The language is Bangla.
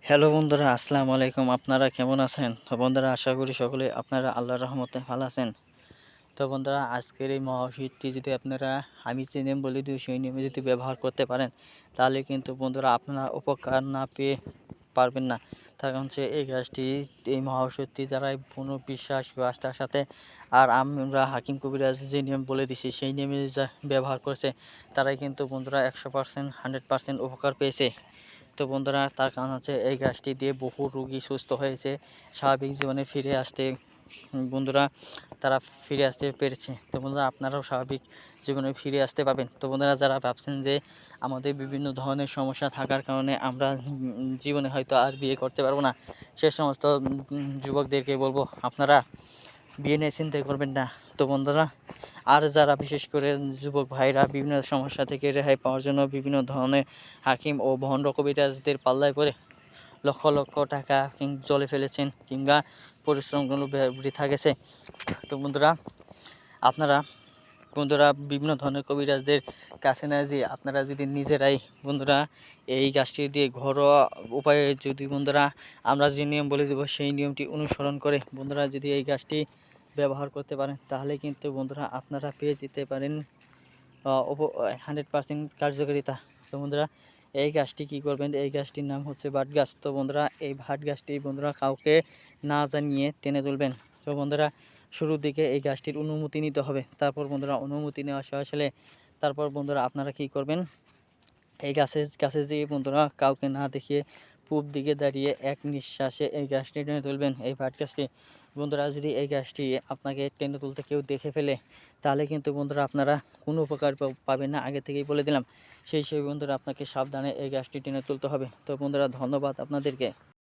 হ্যালো বন্ধুরা, আসসালামু আলাইকুম। আপনারা কেমন আছেন? তো বন্ধুরা, আশা করি সকলে আপনারা আল্লাহর রহমতে ভালো আছেন। তো বন্ধুরা, আজকের এই মহাওষুধটি যদি আপনারা আমি যে নিয়ম বলে দিই সেই নিয়মে যদি ব্যবহার করতে পারেন, তাহলে কিন্তু বন্ধুরা আপনারা উপকার না পেয়ে পারবেন না। তার কারণ হচ্ছে এই গাছটি, এই মহাওষুধটি যারা পূর্ণ বিশ্বাস বা আস্থার সাথে আর আমরা হাকিম কবিরাজ যে নিয়ম বলে দিছি সেই নিয়মে যা ব্যবহার করছে, তারাই কিন্তু বন্ধুরা 100% 100% উপকার পেয়েছে। তো বন্ধুরা, তার কারণ হচ্ছে এই গাছটি দিয়ে বহু রোগী সুস্থ হয়েছে, স্বাভাবিক জীবনে ফিরে আসতে বন্ধুরা তারা ফিরে আসতে পেরেছে। তো বন্ধুরা, আপনারাও স্বাভাবিক জীবনে ফিরে আসতে পারবেন। তো বন্ধুরা, যারা ভাবছেন যে আমাদের বিভিন্ন ধরনের সমস্যা থাকার কারণে আমরা জীবনে হয়তো আর বিয়ে করতে পারবো না, সে সমস্ত যুবকদেরকে বলবো আপনারা বিয়ে নিয়ে চিন্তাই করবেন না। তো বন্ধুরা, আর যারা বিশেষ করে যুবক ভাইরা বিভিন্ন সমস্যা থেকে রেহাই পাওয়ার জন্য বিভিন্ন ধরনের হাকিম ও ভণ্ড কবিরাজদের পাল্লায় পড়ে লক্ষ লক্ষ টাকা জলে ফেলেছেন কিংবা পরিশ্রমগুলো বৃথা গেছে। তো বন্ধুরা, আপনারা বিভিন্ন ধরনের কবিরাজদের কাছে না যেয়ে আপনারা যদি নিজেরাই বন্ধুরা এই গাছটি দিয়ে ঘরোয়া উপায়ে যদি বন্ধুরা আমরা যে নিয়ম বলে দেবো সেই নিয়মটি অনুসরণ করে বন্ধুরা যদি এই গাছটি ব্যবহার করতে পারেন, তাহলে কিন্তু বন্ধুরা আপনারা পেয়ে যেতে পারেন 100% কার্যকারিতা। তো বন্ধুরা, এই গাছটি কী করবেন, এই গাছটির নাম হচ্ছে বাট গাছ। তো বন্ধুরা, এই ভাট গাছটি বন্ধুরা কাউকে না জানিয়ে টেনে তুলবেন। তো বন্ধুরা, শুরুর দিকে এই গাছটির অনুমতি নিতে হবে। তারপর বন্ধুরা অনুমতি নেওয়া শেষ হলে তারপর বন্ধুরা আপনারা কি করবেন, এই গাছের কাছে যেয়ে বন্ধুরা কাউকে না দেখিয়ে পূব দিকে দাঁড়িয়ে এক নিঃশ্বাসে এই গাছটি টেনে তুলবেন, এই ভাট গাছটি। বন্ধুরা, যদি এই গাছটি আপনাকে টেনে তুলতে কেউ দেখে ফেলে, তাহলে কিন্তু বন্ধুরা আপনারা কোনো উপকার পাবেন না, আগে থেকেই বলে দিলাম। সেই বন্ধুরা আপনাকে সাবধানে এই গাছটি টেনে তুলতে হবে। তো বন্ধুরা, ধন্যবাদ আপনাদেরকে।